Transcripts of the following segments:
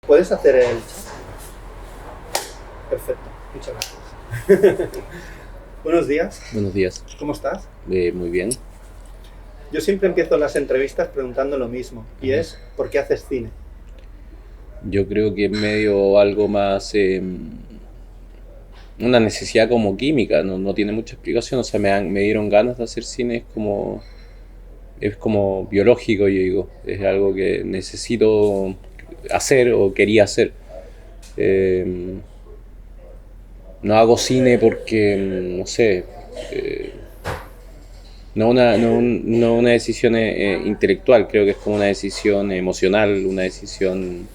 ¿Puedes hacer el chat? Perfecto, muchas gracias. Buenos días. Buenos días. ¿Cómo estás? Muy bien. Yo siempre empiezo las entrevistas preguntando lo mismo, y es ¿por qué haces cine? Yo creo que es medio algo más una necesidad como química, no tiene mucha explicación. O sea, me dieron ganas de hacer cine, es como biológico, yo digo. Es algo que necesito hacer o quería hacer. Eh, no hago cine porque, no sé, no una decisión intelectual, creo que es como una decisión emocional, una decisión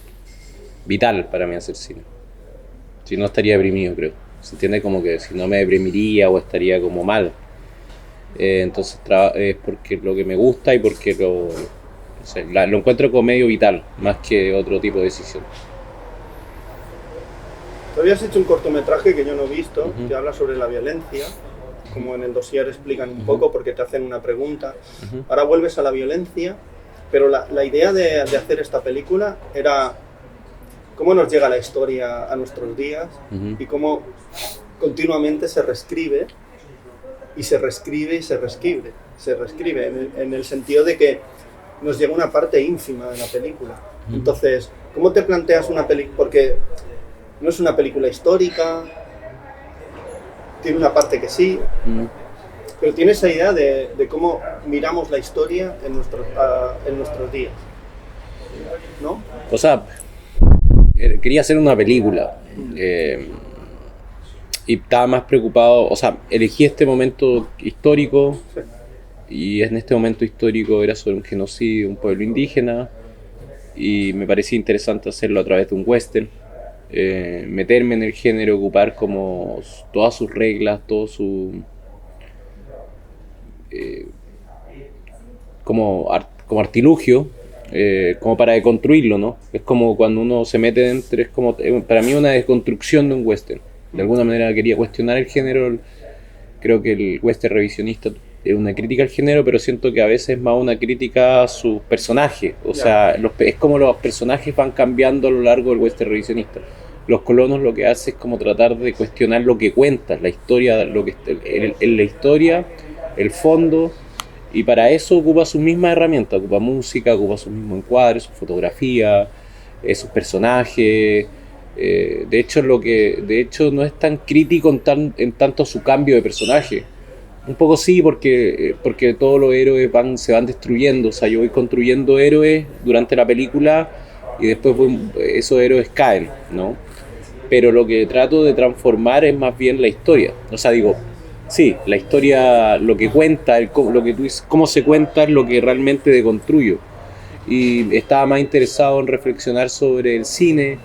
vital para mí hacer cine. Si no estaría deprimido, creo. Se entiende como que si no me deprimiría o estaría como mal. Entonces es porque es lo que me gusta y porque no sé, lo encuentro como medio vital, más que otro tipo de decisión. Tú habías hecho un cortometraje que yo no he visto, que habla sobre la violencia, como en el dossier explican un poco porque te hacen una pregunta. Ahora vuelves a la violencia, pero la idea de hacer esta película era cómo nos llega la historia a nuestros días y cómo continuamente se reescribe y se reescribe y se reescribe. Se reescribe en el sentido de que nos llega una parte ínfima de la película. Entonces, ¿cómo te planteas una película? Porque no es una película histórica, tiene una parte que sí, pero tiene esa idea de cómo miramos la historia en nuestros días, ¿no? O sea, quería hacer una película y estaba más preocupado, o sea, elegí este momento histórico y en este momento histórico era sobre un genocidio de un pueblo indígena y me parecía interesante hacerlo a través de un western. Meterme en el género, ocupar como todas sus reglas, todo su como artilugio, como para deconstruirlo, ¿no? Es como cuando uno se mete dentro, es como para mí una desconstrucción de un western. De alguna manera quería cuestionar el género. Creo que el western revisionista es una crítica al género, pero siento que a veces es más una crítica a sus personajes. O sea, es como los personajes van cambiando a lo largo del western revisionista. Los colonos lo que hacen es como tratar de cuestionar lo que cuentas, la historia, lo que la historia, el fondo, y para eso ocupa sus mismas herramientas, ocupa música, ocupa sus mismos encuadres, su fotografía, sus personajes. De hecho no es tan crítico en tanto su cambio de personaje. Un poco sí, porque todos los héroes se van destruyendo. O sea, yo voy construyendo héroes durante la película y después esos héroes caen, ¿no? Pero lo que trato de transformar es más bien la historia. O sea, digo, sí, la historia, lo que cuenta, lo que tú dices, cómo se cuenta es lo que realmente deconstruyo. Y estaba más interesado en reflexionar sobre el cine.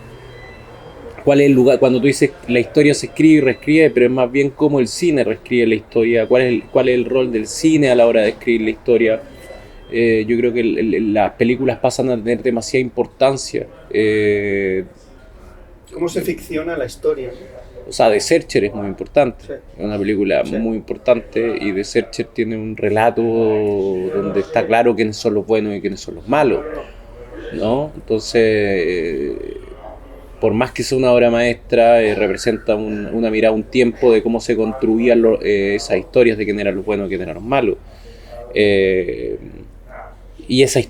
¿Cuál es el lugar? Cuando tú dices la historia se escribe y reescribe, pero es más bien cómo el cine reescribe la historia, cuál es el rol del cine a la hora de escribir la historia. Yo creo que las películas pasan a tener demasiada importancia. ¿Cómo se ficciona la historia? O sea, The Searcher es muy importante, Sí. es una película muy importante, y The Searcher tiene un relato donde está claro quiénes son los buenos y quiénes son los malos, ¿no? Entonces, por más que sea una obra maestra, representa una mirada, un tiempo de cómo se construían esas historias de quién eran los buenos y quién eran los malos. Y esa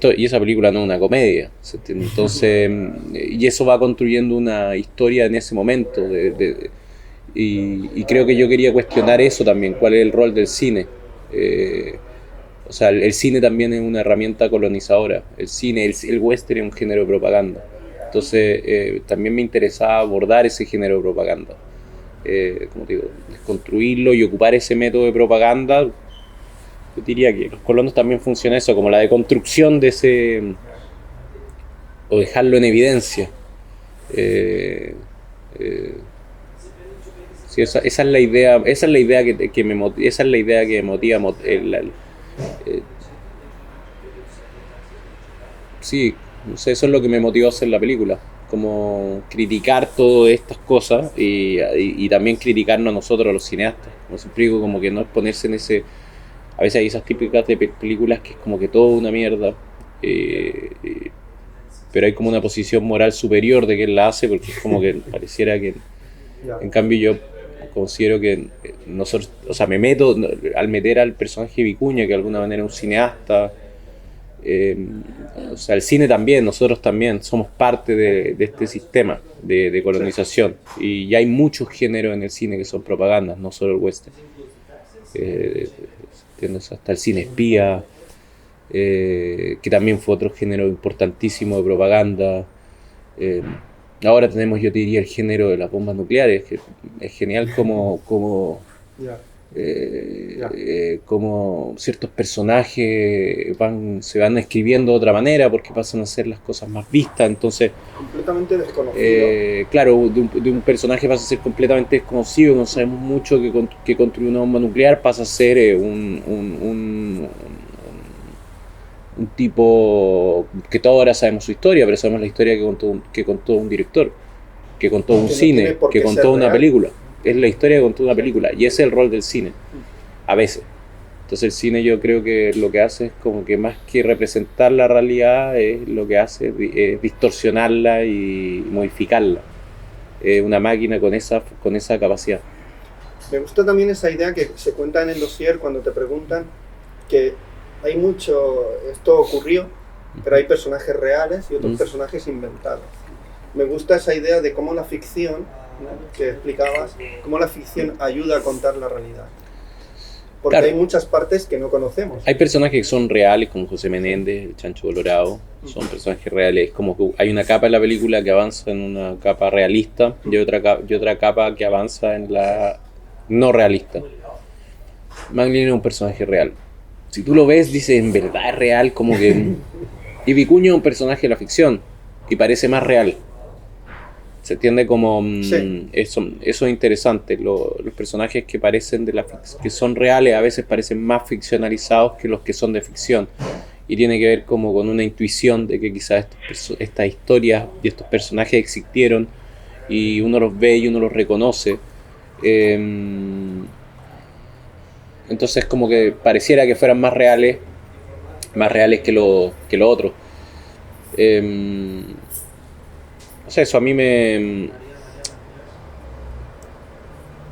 película no es una comedia, ¿se entiende? Entonces, y eso va construyendo una historia en ese momento. Y creo que yo quería cuestionar eso también, cuál es el rol del cine. O sea, el cine también es una herramienta colonizadora. El cine, el western es un género de propaganda. Entonces, también me interesaba abordar ese género de propaganda. Como te digo, desconstruirlo y ocupar ese método de propaganda. Yo diría que los colonos también funciona eso, como la deconstrucción de ese, o dejarlo en evidencia. Sí, esa es la idea, que me motiva, esa es la idea que me motiva. Sí, no sé, eso es lo que me motivó a hacer la película, como criticar todas estas cosas y también criticarnos a nosotros, los cineastas. Como siempre digo, como que no es ponerse en ese. A veces hay esas típicas de películas que es como que todo una mierda. pero hay como una posición moral superior de quien la hace, porque es como que pareciera que, en cambio, yo considero que nosotros, o sea, me meto, al meter al personaje de Vicuña, que de alguna manera es un cineasta, o sea, el cine también, nosotros también somos parte de este sistema de colonización, y ya hay muchos géneros en el cine que son propagandas, no solo el western. Hasta el cine espía, que también fue otro género importantísimo de propaganda. Ahora tenemos, yo te diría, el género de las bombas nucleares, que es genial como ciertos personajes se van escribiendo de otra manera porque pasan a ser las cosas más vistas. Entonces, completamente desconocido. Claro, de un personaje pasa a ser completamente desconocido, no sabemos mucho que construye una bomba nuclear, pasa a ser un tipo que todos ahora sabemos su historia, pero sabemos la historia que contó un director, que contó un cine, que contó una película. Es la historia que contó una película, y ese es el rol del cine, a veces. Entonces el cine, yo creo que lo que hace es como que más que representar la realidad, lo que hace es distorsionarla y modificarla. Una máquina con esa capacidad. Me gusta también esa idea que se cuenta en el dossier cuando te preguntan que hay mucho, esto ocurrió, pero hay personajes reales y otros personajes inventados. Me gusta esa idea de cómo la ficción, ¿no?, que explicabas, cómo la ficción ayuda a contar la realidad. Porque claro, hay muchas partes que no conocemos. Hay personajes que son reales, como José Menéndez, el Chancho Colorado, son personajes reales. Como que hay una capa en la película que avanza en una capa realista y otra capa que avanza en la no realista. Manglin es un personaje real. Si tú lo ves, dices, en verdad es real, como que... Y Vicuña es un personaje de la ficción y parece más real. Se entiende como... Sí. Eso es interesante. Los personajes que parecen que son reales a veces parecen más ficcionalizados que los que son de ficción. Y tiene que ver como con una intuición de que quizás estas historias y estos personajes existieron y uno los ve y uno los reconoce. Entonces como que pareciera que fueran más reales que lo otro. O sea, eso a mí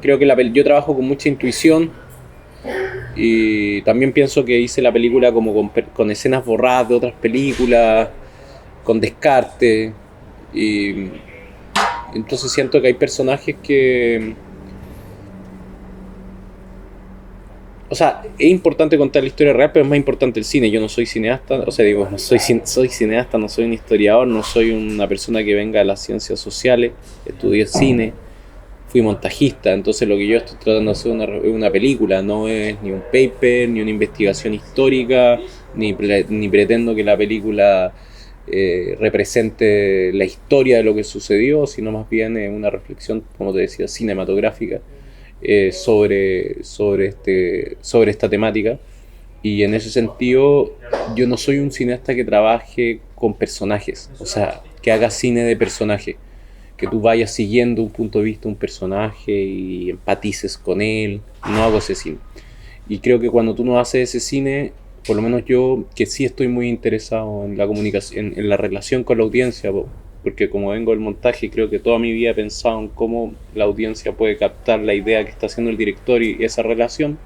creo que yo trabajo con mucha intuición y también pienso que hice la película como con escenas borradas de otras películas, con descarte, y entonces siento que hay personajes que... O sea, es importante contar la historia real, pero es más importante el cine. Yo no soy cineasta, o sea, digo, no soy cineasta, no soy un historiador, no soy una persona que venga de las ciencias sociales, estudié cine, fui montajista, entonces lo que yo estoy tratando de hacer es una película, no es ni un paper, ni una investigación histórica, ni pretendo que la película represente la historia de lo que sucedió, sino más bien una reflexión, como te decía, cinematográfica. Sobre esta temática, y en ese sentido yo no soy un cineasta que trabaje con personajes, o sea, que haga cine de personaje, que tú vayas siguiendo un punto de vista de un personaje y empatices con él. No hago ese cine, y creo que cuando tú no haces ese cine, por lo menos yo, que sí estoy muy interesado en la comunicación, en la relación con la audiencia, porque como vengo del montaje, creo que toda mi vida he pensado en cómo la audiencia puede captar la idea que está haciendo el director y esa relación.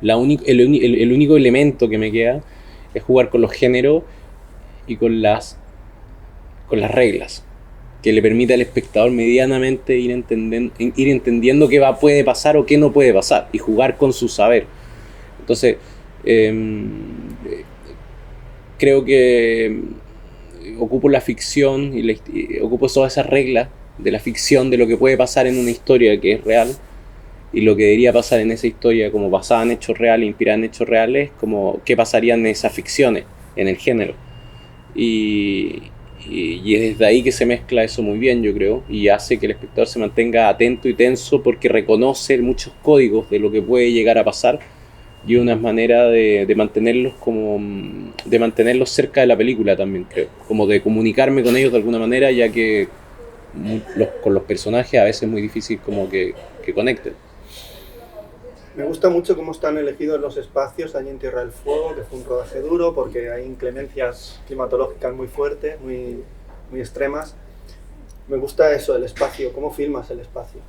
El único elemento que me queda es jugar con los géneros y con las reglas, que le permita al espectador medianamente ir entendiendo qué puede pasar o qué no puede pasar, y jugar con su saber. Entonces, creo que ocupo la ficción y ocupo todas esas reglas de la ficción, de lo que puede pasar en una historia que es real, y lo que debería pasar en esa historia como basada en hechos reales, inspirada en hechos reales, como qué pasarían en esas ficciones, en el género. Y es desde ahí que se mezcla eso muy bien, yo creo, y hace que el espectador se mantenga atento y tenso porque reconoce muchos códigos de lo que puede llegar a pasar, y una manera de mantenerlos cerca de la película también, creo, como de comunicarme con ellos de alguna manera, ya que con los personajes a veces es muy difícil como que conecten. Me gusta mucho cómo están elegidos los espacios allí en Tierra del Fuego, que fue un rodaje duro porque hay inclemencias climatológicas muy fuertes, muy extremas. Me gusta eso, el espacio, cómo filmas el espacio.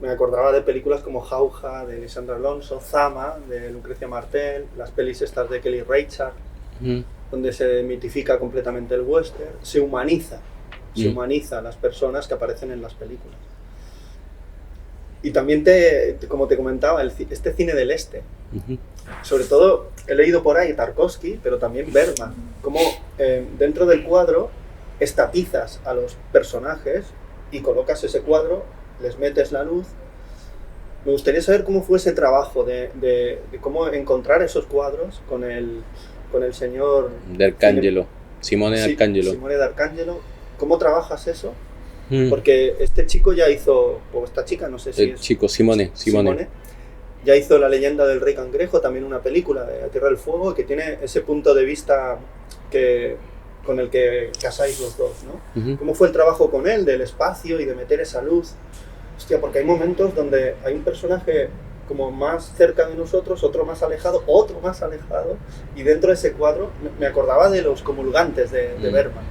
Me acordaba de películas como Jauja, de Lisandro Alonso, Zama, de Lucrecia Martel, las pelis estas de Kelly Reichardt, donde se mitifica completamente el western, se humaniza a las personas que aparecen en las películas. Y también, como te comentaba, este cine del este. Sobre todo, he leído por ahí Tarkovsky, pero también Bergman, como dentro del cuadro estatizas a los personajes y colocas ese cuadro, les metes la luz. Me gustaría saber cómo fue ese trabajo de cómo encontrar esos cuadros con el señor... D'Arcangelo, Simone D'Arcangelo. Simone D'Arcangelo. ¿Cómo trabajas eso? Porque este chico ya hizo, o esta chica, no sé si el chico, Simone. Ya hizo La leyenda del rey cangrejo, también una película de Tierra del Fuego, que tiene ese punto de vista con el que casáis los dos, ¿no? ¿Cómo fue el trabajo con él, del espacio y de meter esa luz? Hostia, porque hay momentos donde hay un personaje como más cerca de nosotros, otro más alejado, y dentro de ese cuadro me acordaba de Los comulgantes de Bergman.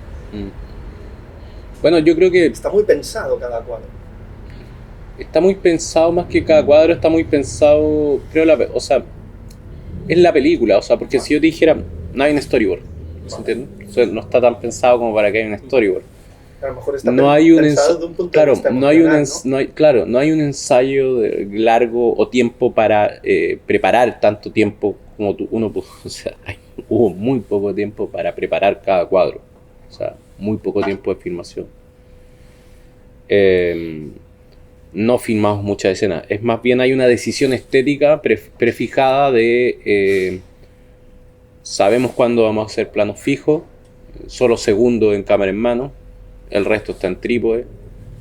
Bueno, yo creo que... Está muy pensado cada cuadro. Está muy pensado, más que cada cuadro, está muy pensado, creo, o sea, es la película, o sea, porque si yo te dijera, no hay un storyboard, ¿se entiende? O sea, no está tan pensado como para que haya un storyboard. A lo mejor está pensado de un punto claro, de vista no hay un ensayo largo o tiempo para preparar tanto tiempo como o sea, hubo muy poco tiempo para preparar cada cuadro, o sea, muy poco tiempo de filmación. No filmamos muchas escenas, es más bien hay una decisión estética prefijada de sabemos cuándo vamos a hacer planos fijos, solo segundos en cámara en mano, el resto está en trípode,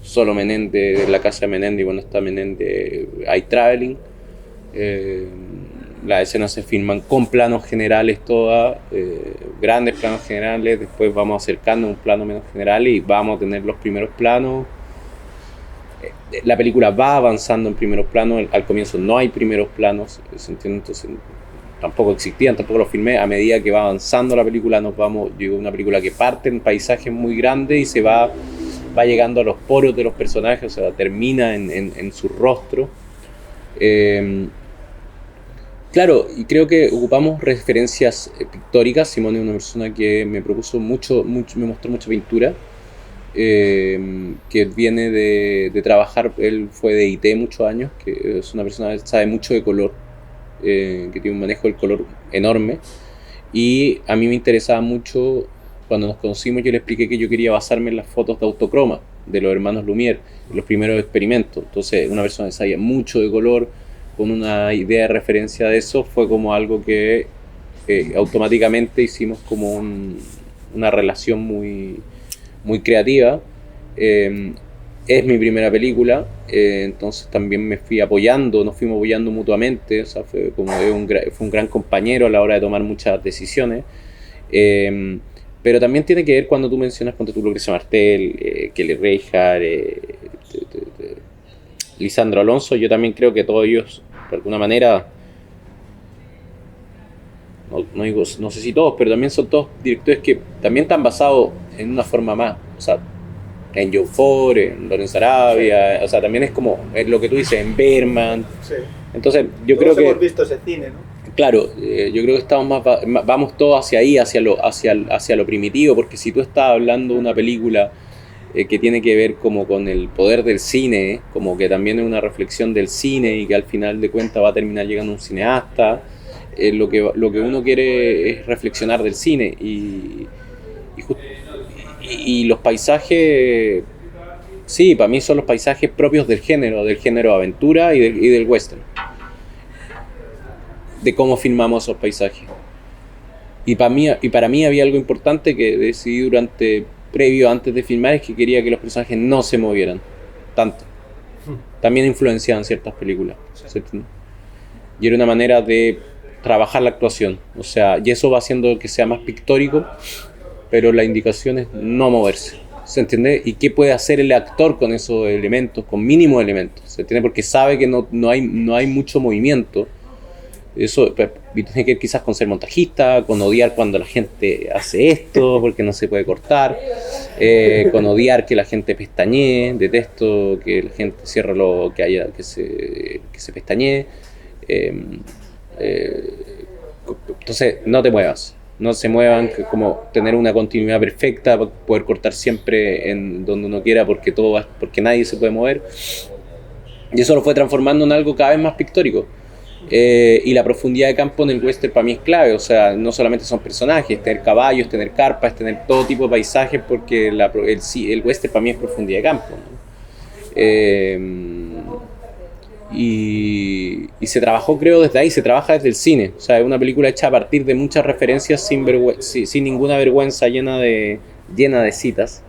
solo Menéndez, en la casa de Menéndez, y cuando está Menéndez hay traveling. Las escenas se filman con planos generales todas, grandes planos generales, después vamos acercando a un plano menos general y vamos a tener los primeros planos. La película va avanzando en primeros planos, al comienzo no hay primeros planos, ¿se entiende? Entonces tampoco existían, tampoco los filmé. A medida que va avanzando la película digo, una película que parte en paisajes muy grandes y se va llegando a los poros de los personajes, o sea, termina en su rostro. Claro, y creo que ocupamos referencias pictóricas. Simone es una persona que me propuso mucho, me mostró mucha pintura, que viene de trabajar, él fue de IT muchos años, que es una persona que sabe mucho de color, que tiene un manejo del color enorme, y a mí me interesaba mucho, cuando nos conocimos yo le expliqué que yo quería basarme en las fotos de autocroma de los hermanos Lumière, los primeros experimentos. Entonces una persona que sabía mucho de color, con una idea de referencia de eso, fue como algo que automáticamente hicimos como una relación muy, muy creativa. Es mi primera película, entonces también nos fuimos apoyando mutuamente, o sea, fue un gran compañero a la hora de tomar muchas decisiones. Pero también tiene que ver cuando tú mencionas, cuando tú Lucrecia Martel, Kelly Reichardt, Lisandro Alonso. Yo también creo que todos ellos, de alguna manera, no sé si todos, pero también son todos directores que también están basados en una forma más, o sea, en Joe Ford, en Lorenzo Arabia, o sea, también es como lo que tú dices, en Bergman. Sí. Entonces, yo creo que... hemos visto ese cine, ¿no? Claro, yo creo que vamos todos hacia ahí, hacia lo primitivo, porque si tú estás hablando de una película que tiene que ver como con el poder del cine, como que también es una reflexión del cine y que al final de cuentas va a terminar llegando un cineasta, lo que uno quiere es reflexionar del cine y los paisajes, sí, para mí son los paisajes propios del género aventura y del western, de cómo filmamos esos paisajes. Y para mí había algo importante que decidí antes de filmar, es que quería que los personajes no se movieran tanto. También influenciaban ciertas películas, ¿cierto? Y era una manera de trabajar la actuación, o sea, y eso va haciendo que sea más pictórico, pero la indicación es no moverse, ¿se entiende? ¿Y qué puede hacer el actor con esos elementos, con mínimos elementos? ¿Se entiende? Porque sabe que no hay mucho movimiento. Eso tiene que ver quizás con ser montajista, con odiar cuando la gente hace esto, porque no se puede cortar, con odiar que la gente pestañee, detesto que la gente cierre que se pestañee. Entonces, no te muevas. No se muevan, como tener una continuidad perfecta, poder cortar siempre en donde uno quiera porque nadie se puede mover. Y eso lo fue transformando en algo cada vez más pictórico. Y la profundidad de campo en el western para mí es clave, o sea, no solamente son personajes, tener caballos, tener carpas, tener todo tipo de paisajes, porque el western para mí es profundidad de campo, ¿no? Y se trabajó, creo, desde ahí, se trabaja desde el cine. O sea, es una película hecha a partir de muchas referencias sin ninguna vergüenza, llena de citas.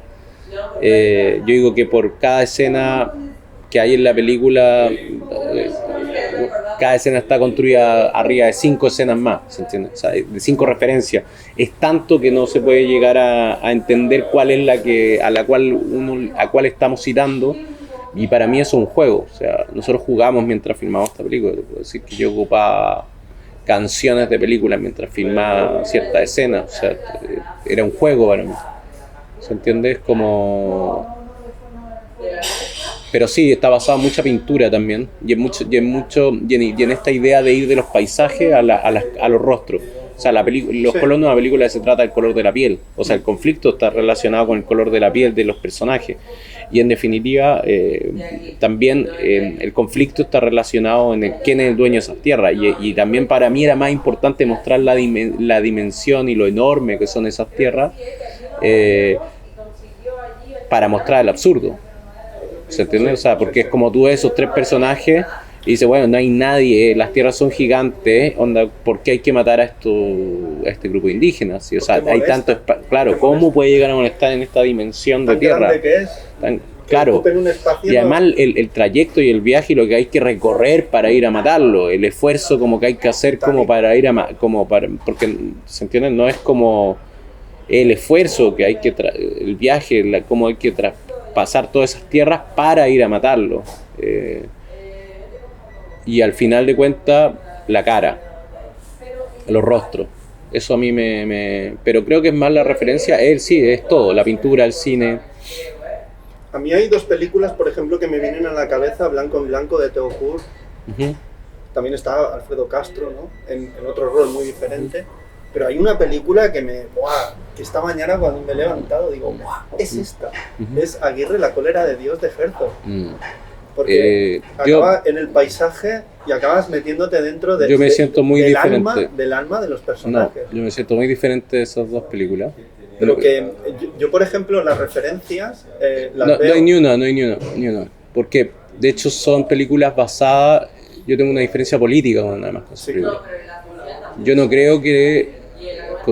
Yo digo que por cada escena que hay en la película, cada escena está construida arriba de 5 escenas más, ¿se entiende? O sea, de 5 referencias. Es tanto que no se puede llegar a entender cuál es a cuál estamos citando. Y para mí eso es un juego, o sea, nosotros jugamos mientras filmamos esta película. Te puedo decir que yo ocupaba canciones de películas mientras filmaba ciertas escenas, o sea, era un juego para mí, ¿se entiende? Es como... Pero sí, está basado en mucha pintura también, y en esta idea de ir de los paisajes a los rostros. O sea, Los colonos de la película se trata del color de la piel, o sea, el conflicto está relacionado con el color de la piel de los personajes. Y en definitiva, también el conflicto está relacionado en quién es el dueño de esas tierras. Y también para mí era más importante mostrar la dimensión y lo enorme que son esas tierras para mostrar el absurdo. ¿Se entiende? O sea, porque es como tú ves esos 3 personajes y dices, bueno, no hay nadie, las tierras son gigantes, onda, ¿por qué hay que matar a este grupo de indígenas? ¿Sí? O sea, hay tanto claro, ¿cómo puede llegar a molestar en esta dimensión de tierra? Grande que es, claro, y además el trayecto y el viaje y lo que hay que recorrer para ir a matarlo, el esfuerzo como que hay que hacer como para ir porque, ¿se entiende? No es como el esfuerzo que hay que, el viaje, cómo hay que pasar todas esas tierras para ir a matarlo. Y al final de cuentas, la cara, los rostros. Eso a mí pero creo que es más la referencia, sí, es todo, la pintura, el cine. A mí hay 2 películas, por ejemplo, que me vienen a la cabeza, Blanco en Blanco, de Theo Kurt. Uh-huh. También está Alfredo Castro, ¿no? En otro rol muy diferente. Pero hay una película que que esta mañana cuando me he levantado digo, es esta. Uh-huh. Es Aguirre, la cólera de Dios, de Herzog. Porque acaba en el paisaje y acabas metiéndote dentro del alma de los personajes. No, yo me siento muy diferente de esas 2 películas. Pero que yo por ejemplo, las referencias las veo... No hay ni una. Porque de hecho son películas basadas... Yo tengo una diferencia política con nada más. Sí. Yo no creo que...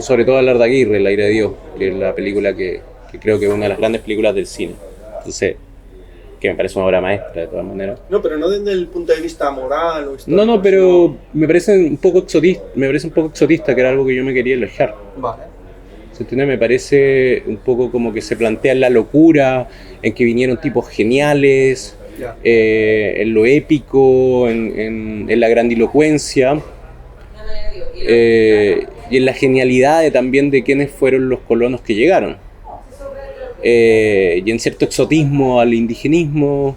Sobre todo hablar de Aguirre, La ira de Dios, que es la película que creo que es una de las grandes películas del cine. Entonces... que me parece una obra maestra de todas maneras. No, pero no desde el punto de vista moral o histórico. No, pero me parece un poco exotista, que era algo que yo me quería alejar. Vale. ¿Se entiende? Me parece un poco como que se plantea la locura, en que vinieron tipos geniales, en lo épico, en la grandilocuencia, y en la genialidad también de quiénes fueron los colonos que llegaron. Y en cierto exotismo al indigenismo,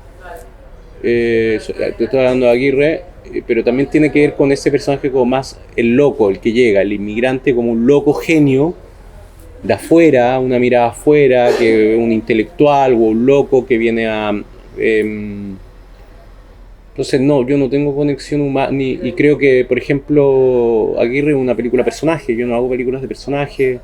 te estoy hablando de Aguirre, pero también tiene que ver con ese personaje como más el loco, el que llega, el inmigrante como un loco genio de afuera, una mirada afuera, que un intelectual o un loco que viene a... entonces no, yo no tengo conexión humana, y creo que, por ejemplo, Aguirre es una película personaje, yo no hago películas de personaje.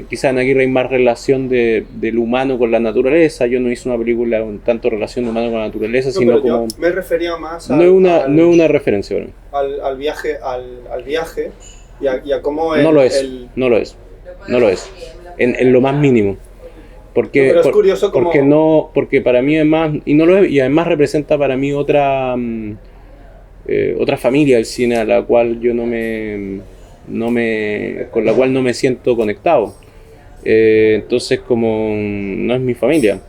Quizá en Aguirre hay más relación del humano con la naturaleza. Yo no hice una película con tanto relación de humano con la naturaleza, sino como... Yo me refería más no es una referencia, ¿no? al viaje y a cómo no lo es en lo más mínimo, porque pero es curioso porque para mí es más, y no lo es, y además representa para mí otra familia del cine a la cual yo no me con la cual no me siento conectado. Entonces como no es mi familia.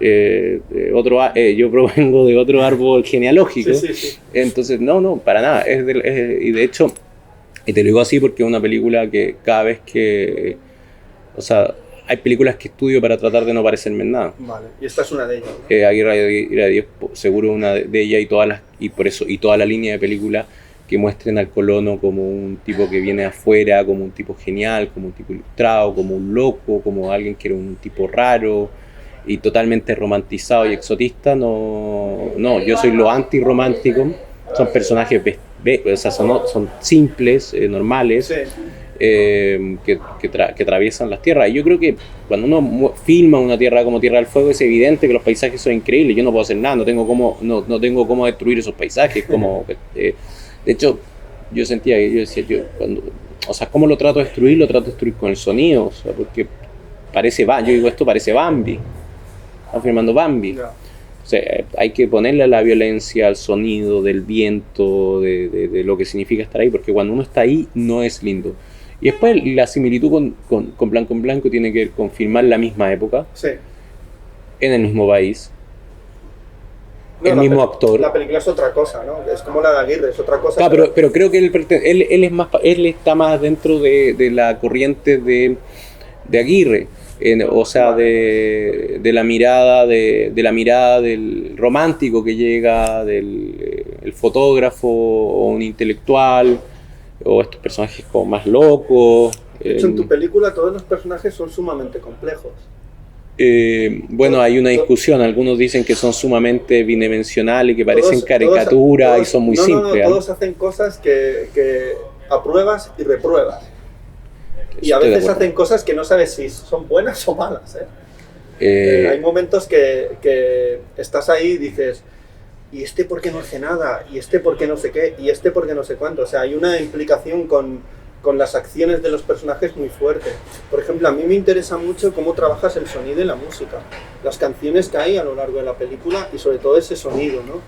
Yo provengo de otro árbol genealógico, entonces no, para nada, y de hecho, y te lo digo así porque es una película que cada vez que, o sea, hay películas que estudio para tratar de no parecerme en nada. Vale, y esta es una de ellas, ¿no? Aguirre seguro una de ellas, y por eso, y toda la línea de películas que muestren al colono como un tipo que viene afuera, como un tipo genial, como un tipo ilustrado, como un loco, como alguien que era un tipo raro y totalmente romantizado y exotista. No, yo soy lo antirromántico. Son personajes o sea, son simples, normales, sí. Que atraviesan las tierras. Y yo creo que cuando uno filma una tierra como Tierra del Fuego, es evidente que los paisajes son increíbles. Yo no puedo hacer nada, no tengo cómo destruir esos paisajes. De hecho, yo decía, o sea, ¿cómo lo trato de destruir? Lo trato de destruir con el sonido, o sea, porque yo digo, esto parece Bambi. Están filmando Bambi. No. O sea, hay que ponerle a la violencia, al sonido, del viento, de lo que significa estar ahí, porque cuando uno está ahí no es lindo. Y después la similitud con Blanco en Blanco tiene que ver con filmar la misma época, sí, en el mismo país, el mismo actor. La película es otra cosa, ¿no? Es como la de Aguirre, es otra cosa. Claro, pero creo que él está más dentro de la corriente de Aguirre. O sea, de la mirada del romántico que llega, el fotógrafo o un intelectual, o estos personajes como más locos. De hecho, en tu película todos los personajes son sumamente complejos. Bueno, hay una discusión. Algunos dicen que son sumamente bidimensionales, que parecen caricaturas y son muy simples. No, todos hacen cosas que apruebas y repruebas. Y a veces hacen cosas que no sabes si son buenas o malas, hay momentos que estás ahí y dices, ¿y este por qué no hace nada? ¿Y este por qué no sé qué? ¿Y este por qué no sé cuánto? O sea, hay una implicación con las acciones de los personajes muy fuerte. Por ejemplo, a mí me interesa mucho cómo trabajas el sonido y la música. Las canciones que hay a lo largo de la película y sobre todo ese sonido, ¿no?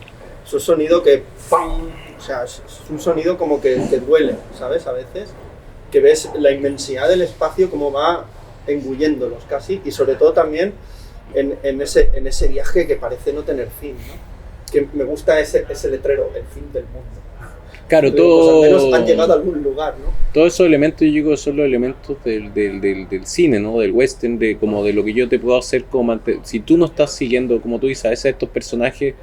Es un sonido que ¡pam! O sea, es un sonido como que te duele, ¿sabes? A veces que ves la inmensidad del espacio como va engulléndolos casi, y sobre todo también en ese viaje que parece no tener fin, ¿no? Que me gusta ese letrero, el fin del mundo. Claro, todo... Pues al menos han llegado a algún lugar, ¿no? Todos esos elementos, yo digo, son los elementos del cine, ¿no? Del western, de lo que yo te puedo hacer como si tú no estás siguiendo, como tú dices, a veces estos personajes,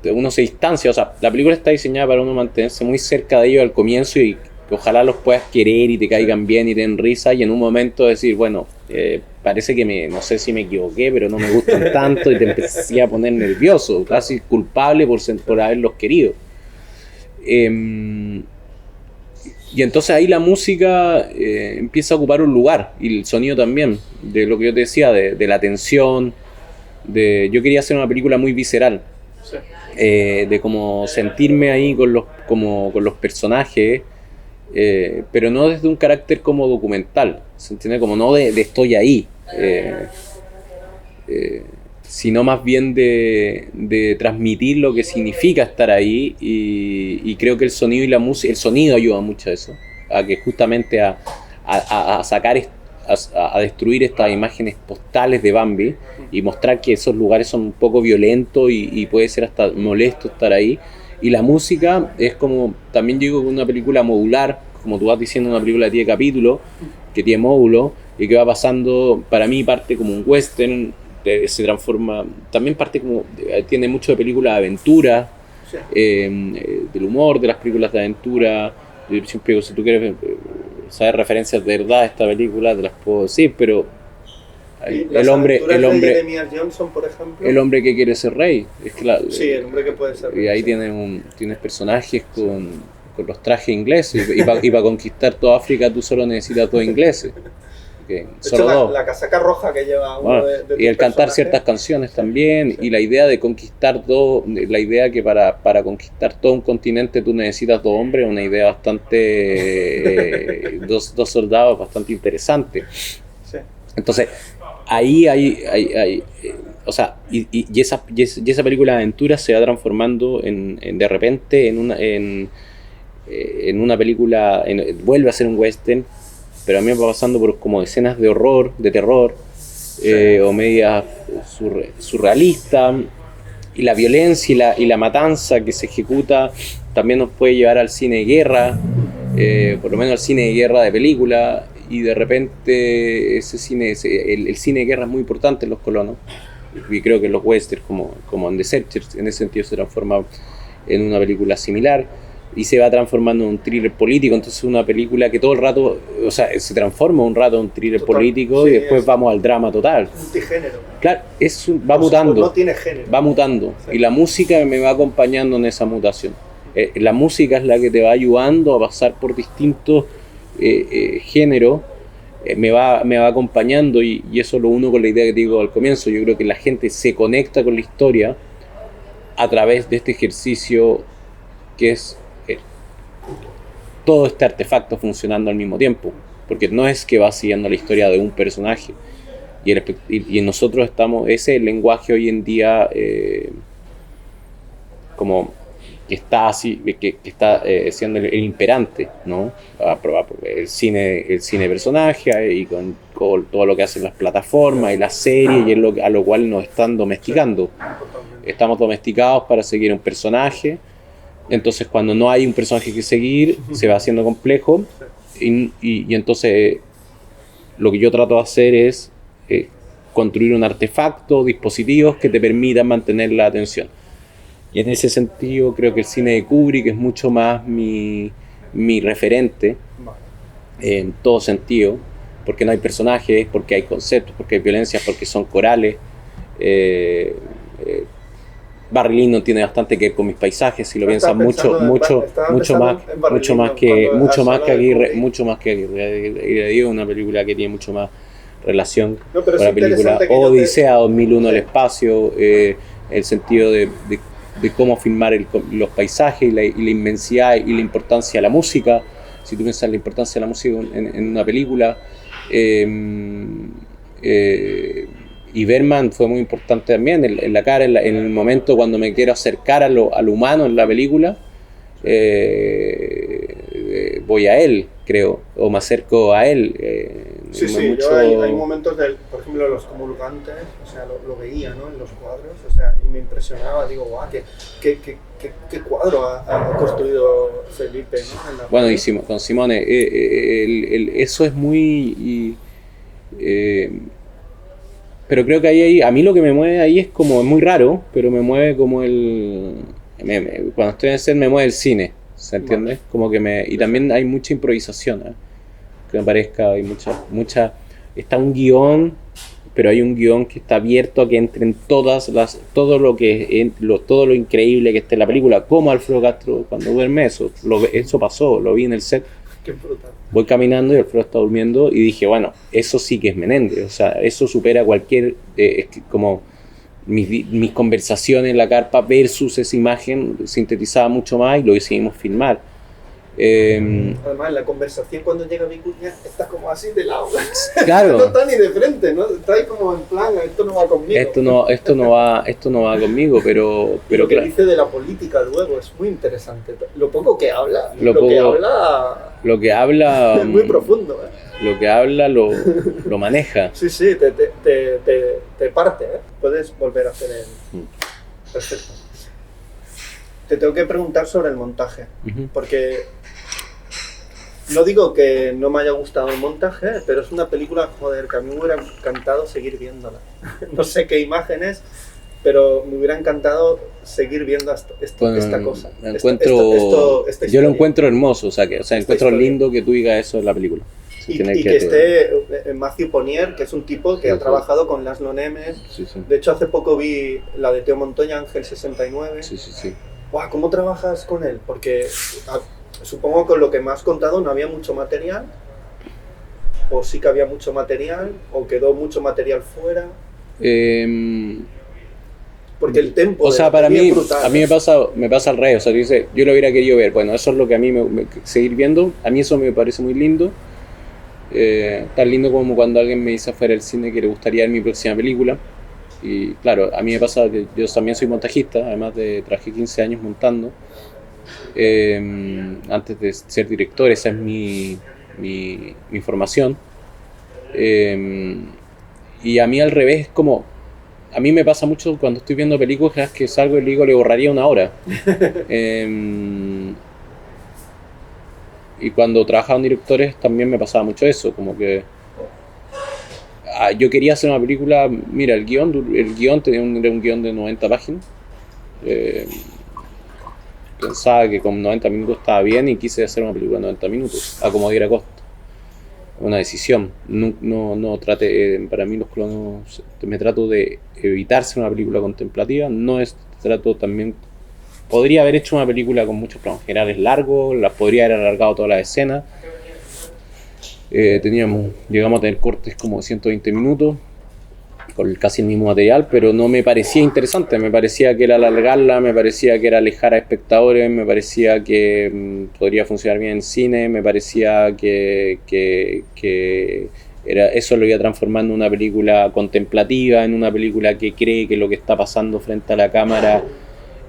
uno se distancia. O sea, la película está diseñada para uno mantenerse muy cerca de ellos al comienzo y que ojalá los puedas querer y te caigan bien y te den risa, y en un momento decir, bueno, parece que no sé si me equivoqué, pero no me gustan tanto, y te empecé a poner nervioso, casi culpable por haberlos querido. Y entonces ahí la música empieza a ocupar un lugar, y el sonido también, de lo que yo te decía, de la tensión, yo quería hacer una película muy visceral, sí, de como sentirme ahí con los personajes, pero no desde un carácter como documental, ¿se entiende? Como no de estoy ahí, sino más bien de transmitir lo que significa estar ahí, y creo que el sonido y la música, el sonido ayuda mucho a eso, a que justamente a sacar, a destruir estas imágenes postales de Bambi y mostrar que esos lugares son un poco violentos y puede ser hasta molesto estar ahí. Y la música es como, también digo, una película modular, como tú vas diciendo, una película que tiene capítulos, que tiene módulos, y que va pasando, para mí parte como un western, se transforma, también parte como, tiene mucho de película de aventura, sí, del humor de las películas de aventura. Yo siempre digo, si tú quieres saber referencias de verdad de esta película, te las puedo decir, pero el hombre de Mia Johnson, por ejemplo, el hombre que quiere ser rey, sí, el hombre que puede ser rey, y ahí sí, tienes personajes con los trajes ingleses, y para conquistar toda África tú solo necesitas dos ingleses, solo dos. La casaca roja que lleva uno de y el cantar ciertas canciones también, sí. Y la idea de conquistar la idea que para conquistar todo un continente tú necesitas dos hombres, una idea bastante dos soldados bastante interesante, sí. Entonces ahí hay o sea, y esa película de aventura se va transformando de repente en en una película vuelve a ser un western, pero a mí me va pasando por como escenas de horror, de terror, o media surrealista, y la violencia y la matanza que se ejecuta también nos puede llevar al cine de guerra, por lo menos al cine de guerra de película, y de repente ese cine, el cine de guerra es muy importante en los colonos, y creo que los westerns como en The Searchers en ese sentido se transforma en una película similar y se va transformando en un thriller político. Entonces una película que todo el rato, o sea, se transforma un rato en un thriller político, sí, y después vamos al drama total. Multigénero. Claro, va mutando. No tiene género. Va mutando, sí. Y la música me va acompañando en esa mutación. La música es la que te va ayudando a pasar por distintos géneros, me va acompañando, y eso lo uno con la idea que te digo al comienzo. Yo creo que la gente se conecta con la historia a través de este ejercicio que es todo este artefacto funcionando al mismo tiempo, porque no es que va siguiendo la historia de un personaje, y nosotros estamos, ese lenguaje hoy en día como que está así, que está siendo el imperante, ¿no? El cine personaje, y con todo lo que hacen las plataformas y las series, y es a lo cual nos están domesticando. Estamos domesticados para seguir un personaje. Entonces cuando no hay un personaje que seguir, se va haciendo complejo, y entonces lo que yo trato de hacer es construir un artefacto, dispositivos que te permitan mantener la atención. Y en ese sentido creo que el cine de Kubrick es mucho más mi referente en todo sentido, porque no hay personajes, porque hay conceptos, porque hay violencias, porque son corales. Barry Lyndon tiene bastante que ver con mis paisajes, si lo piensas mucho más que Aguirre digo, una película que tiene mucho más relación con la película Odisea 2001 el espacio, el sentido de cómo filmar los paisajes y la inmensidad y la importancia de la música. Si tú piensas en la importancia de la música en una película, y Bergman fue muy importante también en la cara, en el momento cuando me quiero acercar a lo humano en la película, voy a él, creo, o me acerco a él. Sí, hay momentos, por ejemplo, los comulgantes, o sea, lo veía, ¿no? En los cuadros, o sea, y me impresionaba, digo, guau, qué cuadro ha construido Felipe, ¿no? Bueno, y con Simone, eso es muy... pero creo que a mí lo que me mueve ahí es como, es muy raro, pero me mueve como cuando estoy en el set me mueve el cine, ¿se entiende? Vale. Como que y también hay mucha improvisación, que me parezca, hay mucha, está un guión, pero hay un guión que está abierto a que entren todo lo increíble que esté en la película, como Alfredo Castro cuando duerme, eso pasó, lo vi en el set. Qué brutal. Voy caminando y Alfredo está durmiendo y dije, bueno, eso sí que es Menéndez, o sea, eso supera cualquier, como mis conversaciones en la carpa versus esa imagen sintetizada mucho más, y lo decidimos filmar. Además, la conversación cuando llega Vicuña está como así de lado. Claro. No está ni de frente, ¿no? Está ahí como en plan, esto no va conmigo. Esto no va conmigo, pero lo que claro, dice de la política luego es muy interesante. Lo poco que habla, lo que habla es muy profundo, ¿eh? Lo que habla lo maneja. Sí, te parte, ¿eh? Puedes volver a hacer el... Perfecto. Te tengo que preguntar sobre el montaje, porque no digo que no me haya gustado el montaje, pero es una película, joder, que a mí me hubiera encantado seguir viéndola. No sé qué imágenes, pero me hubiera encantado seguir viendo esta cosa. Yo lo encuentro hermoso, o sea encuentro lindo que tú digas eso en la película. Y que esté Matthew Ponier, que es un tipo que ha trabajado con Laszlo Nemes. Sí. De hecho, hace poco vi la de Teo Montoya, Ángel 69. Sí. Wow, ¿cómo trabajas con él? Porque supongo que con lo que me has contado no había mucho material, o sí que había mucho material, o quedó mucho material fuera. Porque el tempo, o sea, para mí, brutal, a mí me pasa al revés. O sea, dice, yo lo hubiera querido ver. Bueno, eso es lo que a mí seguir viendo. A mí eso me parece muy lindo. Tan lindo como cuando alguien me dice afuera del cine que le gustaría ver mi próxima película. Y claro, a mí me pasa que yo también soy montajista, además de trabajé 15 años montando. antes de ser director. Esa es mi formación. Y a mí al revés, como a mí me pasa mucho cuando estoy viendo películas que salgo y digo le borraría 1 hora. Y cuando trabajaba en directores también me pasaba mucho eso, como que yo quería hacer una película. Mira, el guión era un guión de 90 páginas. Pensaba que con 90 minutos estaba bien y quise hacer una película de 90 minutos, a como diera costo. Una decisión. No traté, para mí los clonos, me trato de evitar ser una película contemplativa. Podría haber hecho una película con muchos planos generales largos, las podría haber alargado todas las escenas. Llegamos a tener cortes como de 120 minutos, con casi el mismo material, pero no me parecía interesante. Me parecía que era alargarla, me parecía que era alejar a espectadores, me parecía que podría funcionar bien en cine, me parecía que eso lo iba transformando en una película contemplativa, en una película que cree que lo que está pasando frente a la cámara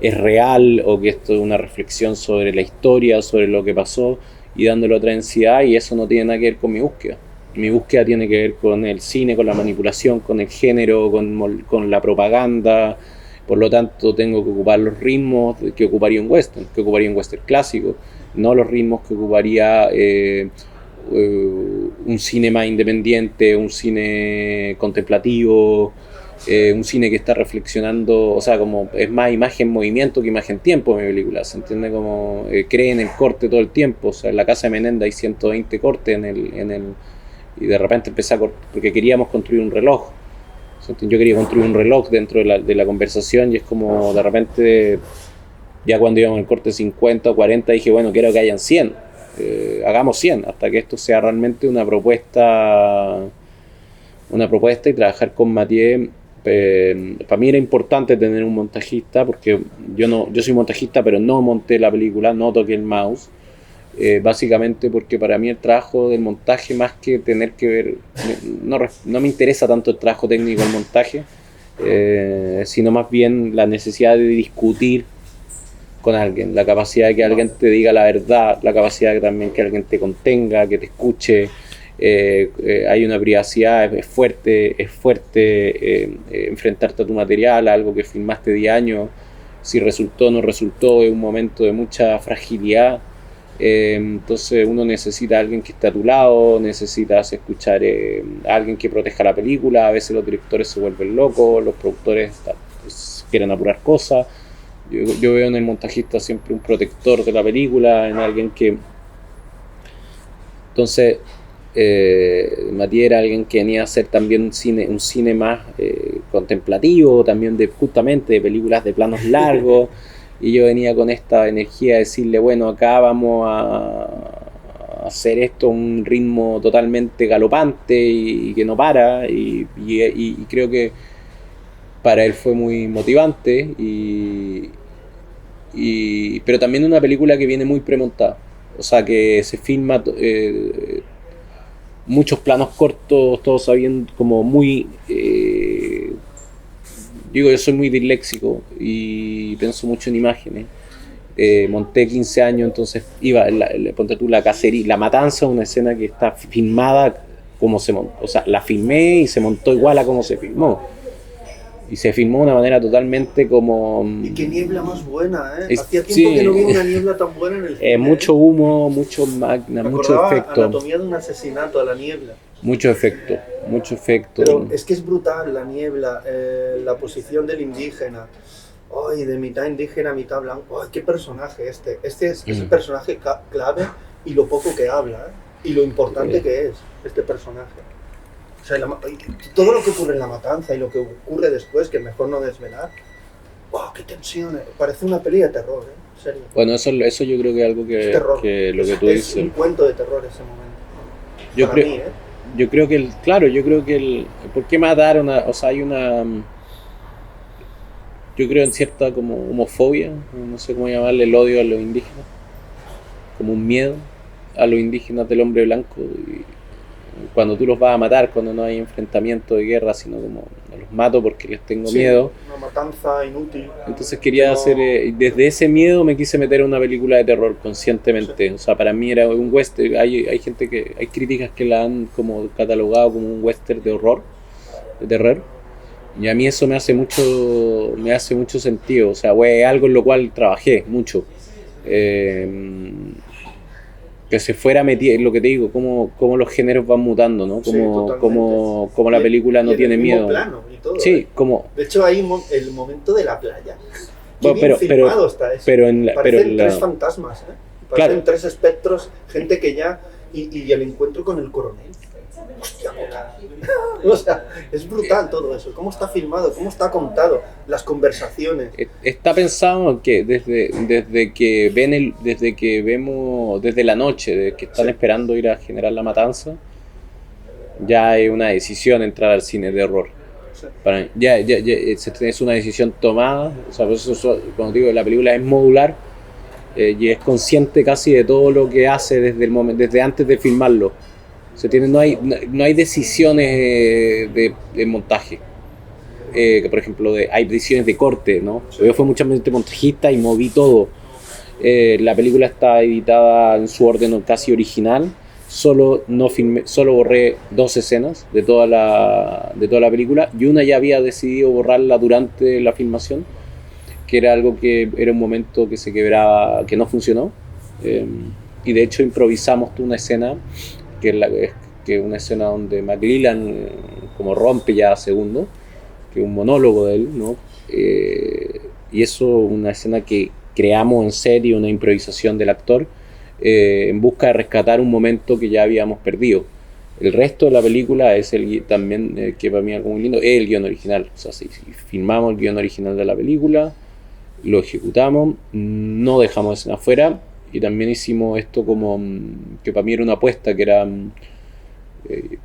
es real, o que esto es una reflexión sobre la historia, sobre lo que pasó, y dándole otra densidad, y eso no tiene nada que ver con mi búsqueda. Mi búsqueda tiene que ver con el cine, con la manipulación, con el género, con la propaganda. Por lo tanto, tengo que ocupar los ritmos que ocuparía un western clásico, no los ritmos que ocuparía un cine más independiente, un cine contemplativo, un cine que está reflexionando, o sea, como es más imagen-movimiento que imagen-tiempo en mi película, ¿se entiende? Como cree en el corte todo el tiempo. O sea, en la casa de Menenda hay 120 cortes y de repente empecé a cortar, porque queríamos construir un reloj. Yo quería construir un reloj dentro de la conversación, y es como de repente, ya cuando íbamos al corte 50 o 40, dije, bueno, quiero que hayan 100, hagamos 100, hasta que esto sea realmente una propuesta, y trabajar con Mathieu. Para mí era importante tener un montajista, porque yo soy montajista, pero no monté la película, no toqué el mouse. Básicamente porque para mí el trabajo del montaje, más que tener que ver, no me interesa tanto el trabajo técnico del montaje, sino más bien la necesidad de discutir con alguien, la capacidad de que alguien te diga la verdad, la capacidad de también que alguien te contenga, que te escuche. Hay una privacidad, es fuerte enfrentarte a tu material, a algo que filmaste 10 años. Si resultó o no resultó, es un momento de mucha fragilidad. Entonces uno necesita a alguien que esté a tu lado, necesitas escuchar a alguien que proteja la película. A veces los directores se vuelven locos, los productores pues, quieren apurar cosas. Yo veo en el montajista siempre un protector de la película, en alguien que... Entonces Mathieu era alguien que venía a hacer también un cine más contemplatiro, también justamente de películas de planos largos. Y yo venía con esta energía de decirle, bueno, acá vamos a hacer esto a un ritmo totalmente galopante y que no para. Y creo que para él fue muy motivante. Pero también una película que viene muy premontada. O sea, que se filma muchos planos cortos, todos sabiendo como muy... yo soy muy disléxico y pienso mucho en imágenes. Monté 15 años, entonces ponte tú la cacería, la matanza, una escena que está filmada como se montó. O sea, la filmé y se montó igual a como se filmó. Y se filmó de una manera totalmente como... Y qué niebla más buena, ¿eh? Hacía tiempo que no vi una niebla tan buena en el cine. Mucho humo, mucho magna, mucho efecto. Anatomía de un asesinato a la niebla. Mucho efecto. Pero es que es brutal la niebla, la posición del indígena. Ay, de mitad indígena, mitad blanco. Ay, qué personaje este. Este es el personaje clave, y lo poco que habla, ¿eh? Y lo importante que es este personaje. O sea, todo lo que ocurre en la matanza y lo que ocurre después, que mejor no desvelar. ¡Wow, qué tensión! Parece una peli de terror, ¿eh? En serio. Bueno, eso yo creo que es algo que lo que tú dices. Es un cuento de terror ese momento. Yo Para creo, mí, ¿eh? Yo creo que ¿por qué matar o sea, hay una... Yo creo en cierta como homofobia, no sé cómo llamarle, el odio a los indígenas, como un miedo a los indígenas del hombre blanco. Y cuando tú los vas a matar, cuando no hay enfrentamiento de guerra, sino como los mato porque les tengo miedo. Una matanza inútil. Entonces quería hacer, desde ese miedo me quise meter en una película de terror conscientemente. Sí. O sea, para mí era un western. Hay gente que, hay críticas que la han como catalogado como un western de horror, de terror. Y a mí eso me hace mucho sentido. O sea, es algo en lo cual trabajé mucho. Que se fuera metido, lo que te digo, cómo los géneros van mutando, ¿no? Como la película no tiene miedo. Plano y todo, sí, como... De hecho, hay el momento de la playa. Qué bueno, bien filmado está eso. Parecen tres fantasmas, ¿eh? Parecen tres espectros, gente que ya... Y el encuentro con el coronel. Hostia puta. O sea, es brutal todo eso. Cómo está filmado, cómo está contado, las conversaciones. Está pensado que desde que vemos, desde la noche, desde que están esperando ir a generar la matanza, ya hay una decisión entrar al cine de horror. Sí. Ya es una decisión tomada. O sea, por eso, cuando digo la película es modular y es consciente casi de todo lo que hace desde antes de filmarlo. No hay decisiones de montaje. Por ejemplo, hay decisiones de corte, ¿no? Sí. Yo fui muchas veces montajista y moví todo. La película está editada en su orden casi original. Solo borré 2 escenas de toda la película y una ya había decidido borrarla durante la filmación, que era algo que era un momento que se quebraba, que no funcionó. Y de hecho improvisamos una escena que es una escena donde McLellan como rompe ya segundo, que es un monólogo de él, ¿no? Y eso, una escena que creamos en serio, una improvisación del actor, en busca de rescatar un momento que ya habíamos perdido. El resto de la película es también, que para mí es algo muy lindo, es el guión original. O sea, si filmamos el guión original de la película, lo ejecutamos, no dejamos escena afuera. Y también hicimos esto que para mí era una apuesta, que era,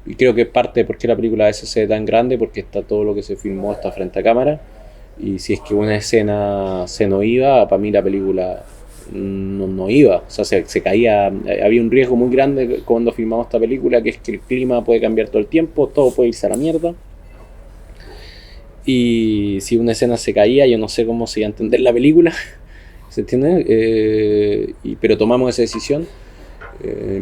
y creo que es parte de por qué la película a veces se ve tan grande, porque todo lo que se filmó está frente a cámara, y si es que una escena se no iba, para mí la película no iba, o sea, se caía. Había un riesgo muy grande cuando filmamos esta película, que es que el clima puede cambiar todo el tiempo, todo puede irse a la mierda, y si una escena se caía, yo no sé cómo se iba a entender la película. ¿Se entiende? Pero tomamos esa decisión.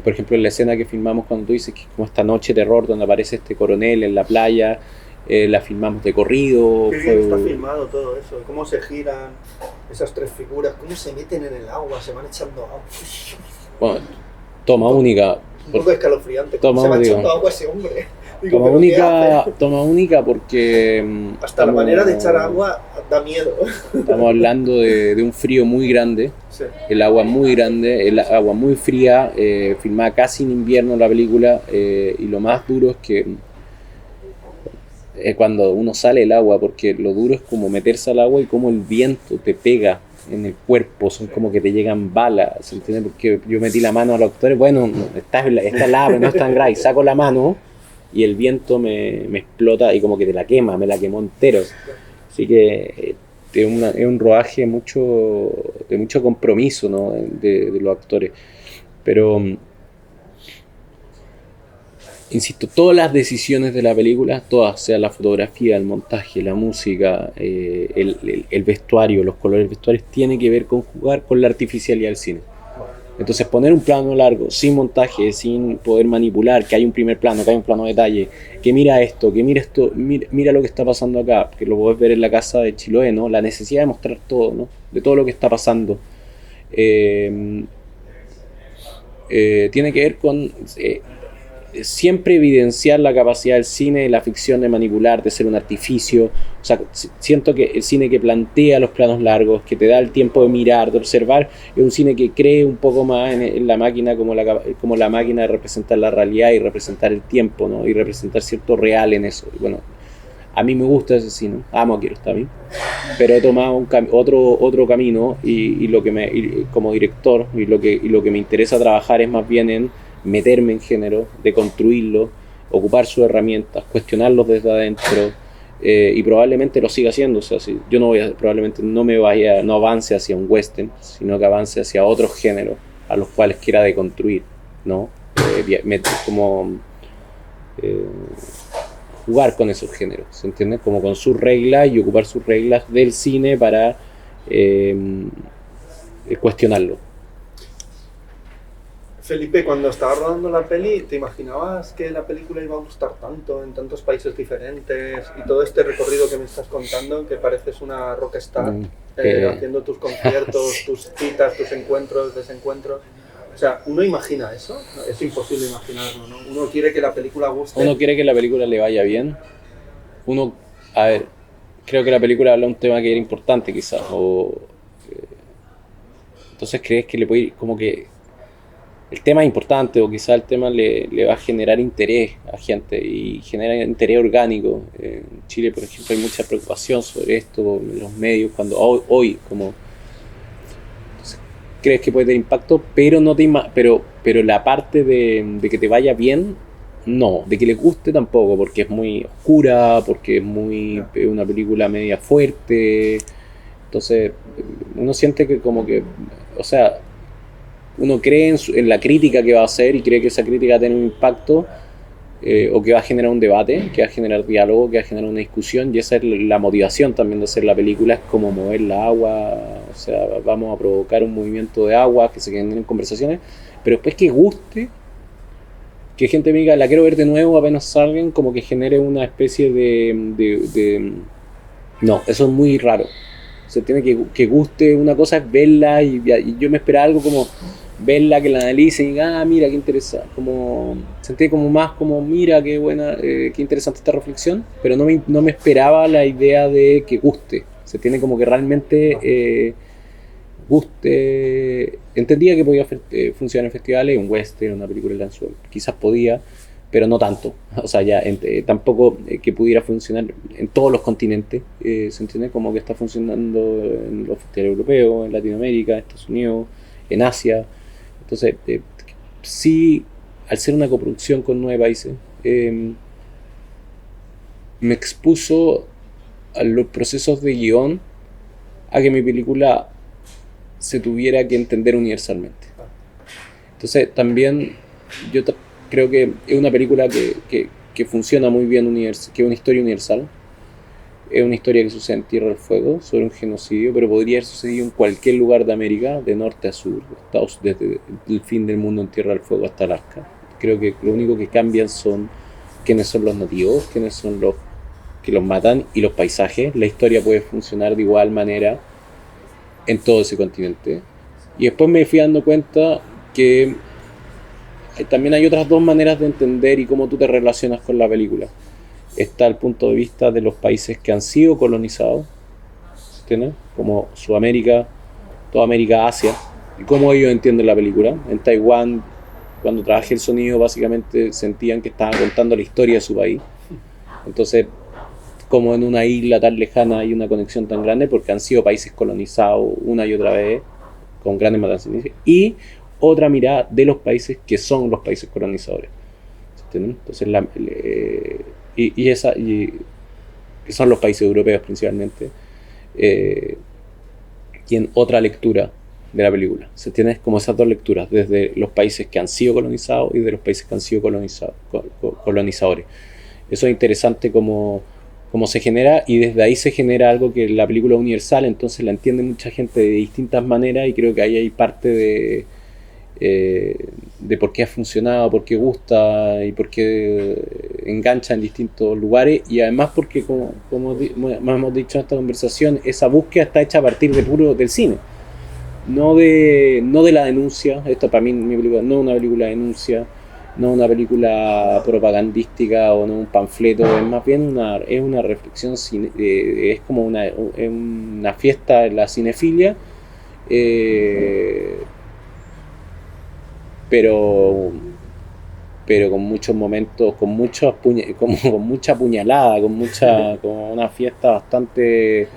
Por ejemplo, en la escena que filmamos cuando tú dices que es como esta noche de terror donde aparece este coronel en la playa, la filmamos de corrido. Qué bien está filmado todo eso, cómo se giran esas 3 figuras, cómo se meten en el agua, se van echando agua. Bueno, toma única. Un poco escalofriante, cómo se va echando agua ese hombre. Toma única porque... Hasta la manera de echar agua da miedo. Estamos hablando de un frío muy grande, sí. El agua muy grande, el agua muy fría, filmada casi en invierno la película, y lo más duro es que cuando uno sale del agua, porque lo duro es como meterse al agua y como el viento te pega en el cuerpo, son como que te llegan balas, ¿se entiende? Porque yo metí la mano a los actores, bueno, está helada, no es tan grave, saco la mano y el viento me explota y como que te la quema, me la quemó entero. Así que es un rodaje de mucho compromiso, ¿no? de los actores. Pero, insisto, todas las decisiones de la película, todas, sea la fotografía, el montaje, la música, el vestuario, los colores vestuarios, tienen que ver con jugar con la artificialidad del cine. Entonces poner un plano largo, sin montaje, sin poder manipular, que hay un primer plano, que hay un plano de detalle, que mira esto, mira lo que está pasando acá, que lo podés ver en la casa de Chiloé, ¿no? La necesidad de mostrar todo, ¿no? De todo lo que está pasando. Tiene que ver con siempre evidenciar la capacidad del cine y la ficción de manipular, de ser un artificio. O sea, siento que el cine que plantea los planos largos, que te da el tiempo de mirar, de observar, es un cine que cree un poco más en la máquina como la máquina de representar la realidad y representar el tiempo, ¿no? Y representar cierto real en eso. Bueno, a mí me gusta ese cine, amo a Kiarostami, pero he tomado otro camino y como director y lo que me interesa trabajar es más bien en meterme en género, deconstruirlo, ocupar sus herramientas, cuestionarlos desde adentro, y probablemente lo siga haciendo. O sea, probablemente no avance hacia un western, sino que avance hacia otros géneros a los cuales quiera deconstruir, ¿no? jugar con esos géneros, ¿se entiende? Como con sus reglas y ocupar sus reglas del cine para cuestionarlo. Felipe, cuando estabas rodando la peli, ¿te imaginabas que la película iba a gustar tanto en tantos países diferentes y todo este recorrido que me estás contando, que pareces una rockstar haciendo tus conciertos, tus citas, tus encuentros, desencuentros? O sea, ¿uno imagina eso? Es imposible imaginarlo, ¿no? Uno quiere que la película guste. Uno quiere que la película le vaya bien. A ver, creo que la película habla de un tema que era importante quizás. Entonces crees que le puede ir como que el tema es importante o quizás el tema le va a generar interés a gente y genera interés orgánico. En Chile, por ejemplo, hay mucha preocupación sobre esto en los medios, cuando hoy como entonces, crees que puede tener impacto, pero no pero la parte de que te vaya bien, no, de que le guste tampoco, porque es muy oscura, porque es una película media fuerte. Entonces uno siente que como que, o sea, uno cree en la crítica que va a hacer y cree que esa crítica va a tener un impacto o que va a generar un debate, que va a generar diálogo, que va a generar una discusión, y esa es la motivación también de hacer la película, es como mover la agua, o sea, vamos a provocar un movimiento de agua, que se generen conversaciones, pero después que guste, que gente me diga, la quiero ver de nuevo apenas salgan, como que genere una especie de no, eso es muy raro. Se tiene que guste, una cosa es verla y yo me esperaba algo como verla, que la analicen y diga, mira qué interesante, como sentí como más como mira qué buena, qué interesante esta reflexión, pero no me esperaba la idea de que guste. Se tiene como que realmente guste. Entendía que podía funcionar en festivales, un western, una película de lanzó, quizás podía, pero no tanto. O sea, ya tampoco que pudiera funcionar en todos los continentes. Se entiende como que está funcionando en los festivales europeos, en Latinoamérica, en Estados Unidos, en Asia. Entonces, sí, al ser una coproducción con 9 países, me expuso a los procesos de guión a que mi película se tuviera que entender universalmente. Entonces, también yo creo que es una película que funciona muy bien, que es una historia universal. Es una historia que sucede en Tierra del Fuego, sobre un genocidio, pero podría haber sucedido en cualquier lugar de América, de norte a sur, desde el fin del mundo en Tierra del Fuego hasta Alaska. Creo que lo único que cambian son quiénes son los nativos, quiénes son los que los matan y los paisajes. La historia puede funcionar de igual manera en todo ese continente. Y después me fui dando cuenta que también hay otras dos maneras de entender y cómo tú te relacionas con la película. Está el punto de vista de los países que han sido colonizados, ¿entiendes? Como Sudamérica, toda América, Asia, y cómo ellos entienden la película. En Taiwán, cuando trabajé el sonido, básicamente sentían que estaban contando la historia de su país. Entonces, como en una isla tan lejana hay una conexión tan grande, porque han sido países colonizados una y otra vez, con grandes matanzas. Y otra mirada de los países que son los países colonizadores, ¿entiendes? Entonces, que son los países europeos principalmente, tienen otra lectura de la película. Se tienen como esas dos lecturas, desde los países que han sido colonizados y de los países que han sido colonizadores. Eso es interesante como se genera, y desde ahí se genera algo que la película es universal, entonces la entiende mucha gente de distintas maneras, y creo que ahí hay parte de por qué ha funcionado, por qué gusta y por qué engancha en distintos lugares, y además porque como hemos dicho en esta conversación, esa búsqueda está hecha a partir del cine, no de la denuncia. Esta para mí, mi película no es una película de denuncia, no es una película propagandística o no un panfleto, es más bien una reflexión, es como una fiesta de la cinefilia, pero con muchos momentos, con mucha puñalada, como una fiesta bastante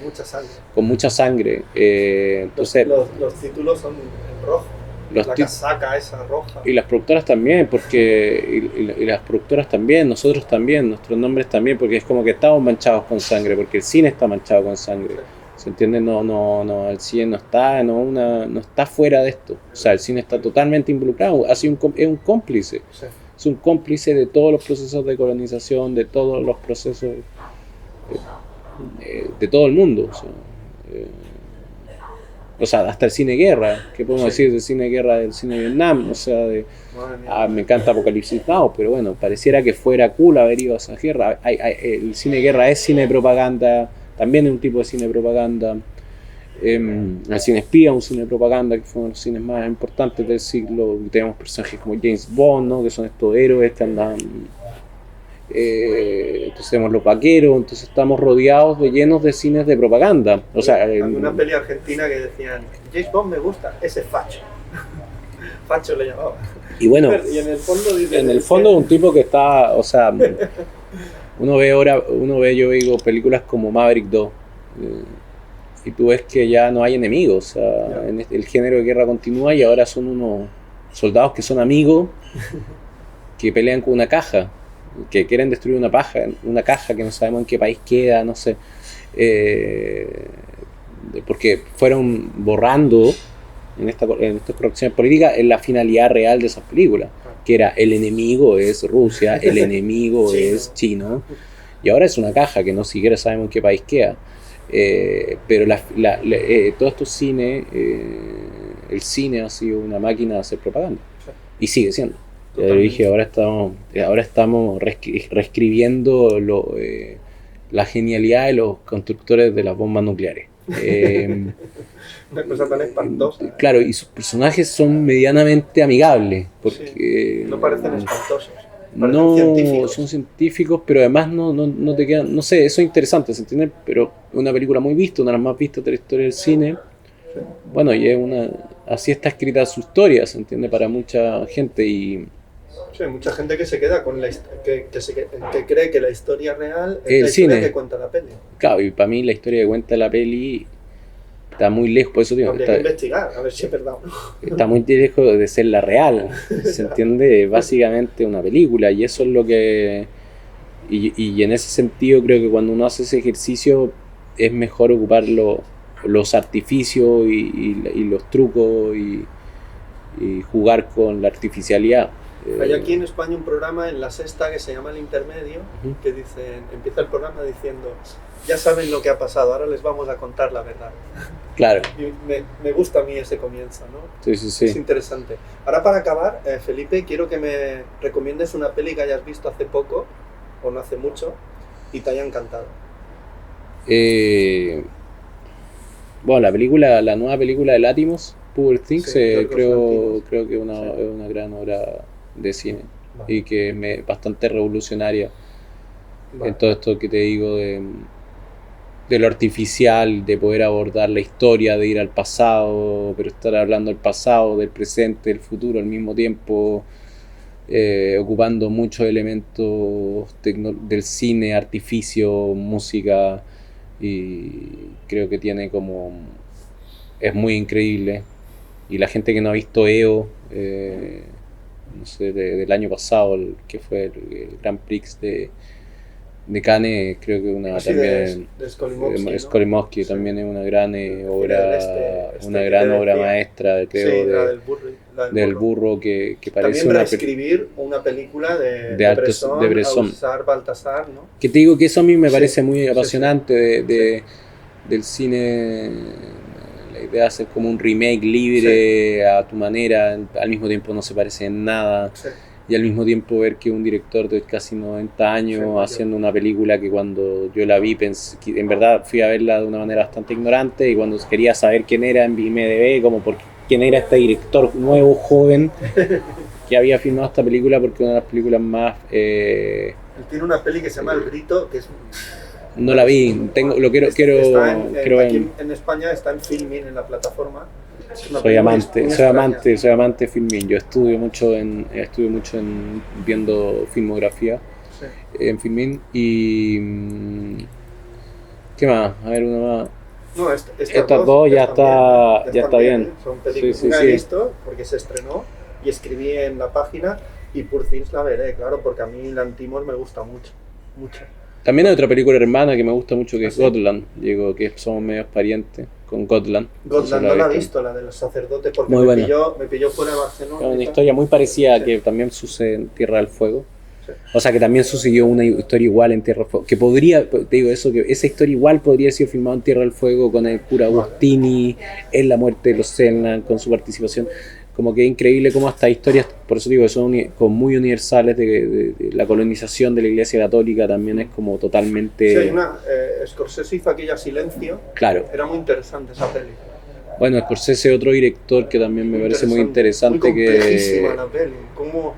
con mucha sangre. Entonces los títulos son en rojo, la casaca esa roja, y las productoras también, porque y las productoras también, nosotros también, nuestros nombres también, porque es como que estamos manchados con sangre, porque el cine está manchado con sangre. ¿Se entiende? No, el cine no está fuera de esto. O sea, el cine está totalmente involucrado, es un cómplice. Sí. es un cómplice de todos los procesos de colonización, de todos los procesos de todo el mundo. O sea, hasta el cine guerra, ¿qué podemos decir del cine guerra, del cine de Vietnam? O sea, me encanta Apocalipsis Now, pero bueno, pareciera que fuera cool haber ido a esa guerra. El cine guerra es cine de propaganda, también es un tipo de cine de propaganda. El cine espía, un cine de propaganda que fue uno de los cines más importantes del siglo. Tenemos personajes como James Bond, ¿no? Que son estos héroes que andan. Entonces tenemos los vaqueros, entonces estamos rodeados de llenos de cines de propaganda. O sea, había una peli argentina que decían: James Bond me gusta, ese facho. Facho le llamaba. Y bueno, y en el fondo dice, en el fondo un tipo que está, o sea, yo digo películas como Maverick 2. Y tú ves que ya no hay enemigos, o sea, el género de guerra continúa y ahora son unos soldados que son amigos que pelean con una caja, que quieren destruir una caja que no sabemos en qué país queda, no sé, porque fueron borrando en estas correcciones políticas en la finalidad real de esas películas, que era el enemigo es Rusia, el enemigo es chino, y ahora es una caja que no siquiera sabemos en qué país queda. Pero todos estos cines, el cine ha sido una máquina de hacer propaganda y sigue siendo. Ya lo dije, ahora estamos reescribiendo la genialidad de los constructores de las bombas nucleares. Una cosa tan espantosa. Claro, y sus personajes son medianamente amigables porque no parecen espantosos. No, científicos. son científicos, pero además no te quedan, no sé, eso es interesante, ¿se entiende? Pero una película muy vista, una de las más vistas de la historia del cine. Bueno, y así está escrita su historia, ¿se entiende? Para mucha gente y... Sí, mucha gente que se queda con que cree que la historia real es el la cine historia que cuenta la peli. Claro, y para mí la historia que cuenta la peli está muy lejos, por eso digo, habría que investigar, a ver si es verdad o no. Está muy lejos de ser la real, ¿se entiende? Básicamente una película, y eso es lo que... Y en ese sentido creo que cuando uno hace ese ejercicio es mejor ocupar los artificios y los trucos y jugar con la artificialidad. Hay aquí en España un programa en La Sexta que se llama El Intermedio, que empieza el programa diciendo: ya saben lo que ha pasado, ahora les vamos a contar la verdad. Claro. Y me gusta a mí ese comienzo, ¿no? Sí. Es interesante. Ahora, para acabar, Felipe, quiero que me recomiendes una peli que hayas visto hace poco, o no hace mucho, y te haya encantado. Bueno, la nueva película de Lanthimos, Poor Things, creo que es una gran obra de cine, y que es bastante revolucionaria en todo esto que te digo de lo artificial, de poder abordar la historia, de ir al pasado, pero estar hablando del pasado, del presente, del futuro al mismo tiempo, ocupando muchos elementos del cine, artificio, música, y creo que es muy increíble. Y la gente que no ha visto EO, no sé, del año pasado, que fue el Grand Prix de Cannes, creo que también de Skolimowski, ¿no? también es una gran obra, una gran obra maestra, creo, del burro que parece también reescribir una película de Bresson, Baltasar, ¿no? Que te digo que eso a mí me parece muy apasionante del cine. La idea de hacer como un remake libre a tu manera, al mismo tiempo no se parece en nada, y al mismo tiempo ver que un director de casi 90 años haciendo una película que cuando yo la vi pensé, que en verdad fui a verla de una manera bastante ignorante, y cuando quería saber quién era en IMDb, como quién era este director nuevo, joven, que había filmado esta película, porque una de las películas más... Él tiene una peli que se llama El Grito, que es... No la vi, quiero aquí en España está en Filmin, en la plataforma. Soy amante de Filmin. Yo estudio mucho en viendo filmografía en Filmin. Y ¿qué más? A ver, una más. No, estas dos ya está bien. Son películas que he visto porque se estrenó y escribí en la página, y Poor Things la veré, claro, porque a mí Lanthimos me gusta mucho. También hay otra película hermana que me gusta mucho, que es ¿sí? Gotland. Digo que somos medios parientes con Gotland. Gotland no la he visto, la de los sacerdotes, porque muy buena. me pilló fuera de Barcelona. Es una historia muy parecida, sí, que también sucede en Tierra del Fuego. Sí. O sea, que también sucedió una historia igual en Tierra del Fuego. Que podría, te digo eso, que esa historia igual podría haber sido filmada en Tierra del Fuego con el cura Agustini, en la muerte de los Selknam, con su participación. Como que es increíble cómo hasta historias, por eso digo que son como muy universales de la colonización de la Iglesia Católica, también es como totalmente... Sí, hay una... Scorsese hizo aquella Silencio. Claro. Era muy interesante esa peli. Bueno, Scorsese, otro director que también me parece muy interesante. Muy complejísima la peli. Cómo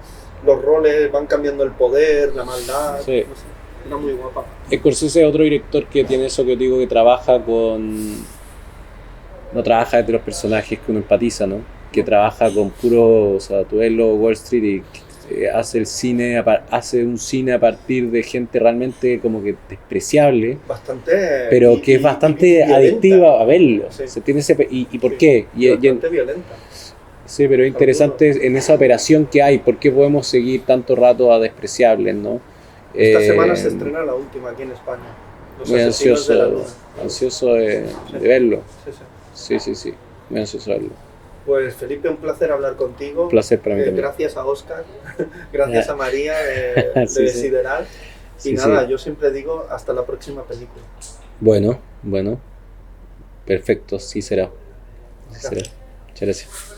los roles van cambiando el poder, la maldad. Sí. No sé, era muy guapa. Scorsese es otro director que tiene eso que digo, que trabaja con... No trabaja desde los personajes que uno empatiza, ¿no? Que trabaja con puro, o sea, tú ves lo Wall Street y hace un cine a partir de gente realmente como que despreciable, pero que es bastante adictiva a verlo. Sí. Se tiene ese, ¿y por qué? Bastante violenta. Sí, pero es interesante en esa operación que hay, ¿por qué podemos seguir tanto rato a despreciables, no? Esta semana se estrena la última aquí en España. Muy ansioso de verlo. Sí, muy ansioso de verlo. Pues Felipe, un placer hablar contigo. Un placer para mí también. Gracias a Óscar, gracias a María de Sideral. Y nada, yo siempre digo hasta la próxima película. Bueno, perfecto, sí será. Muchas gracias.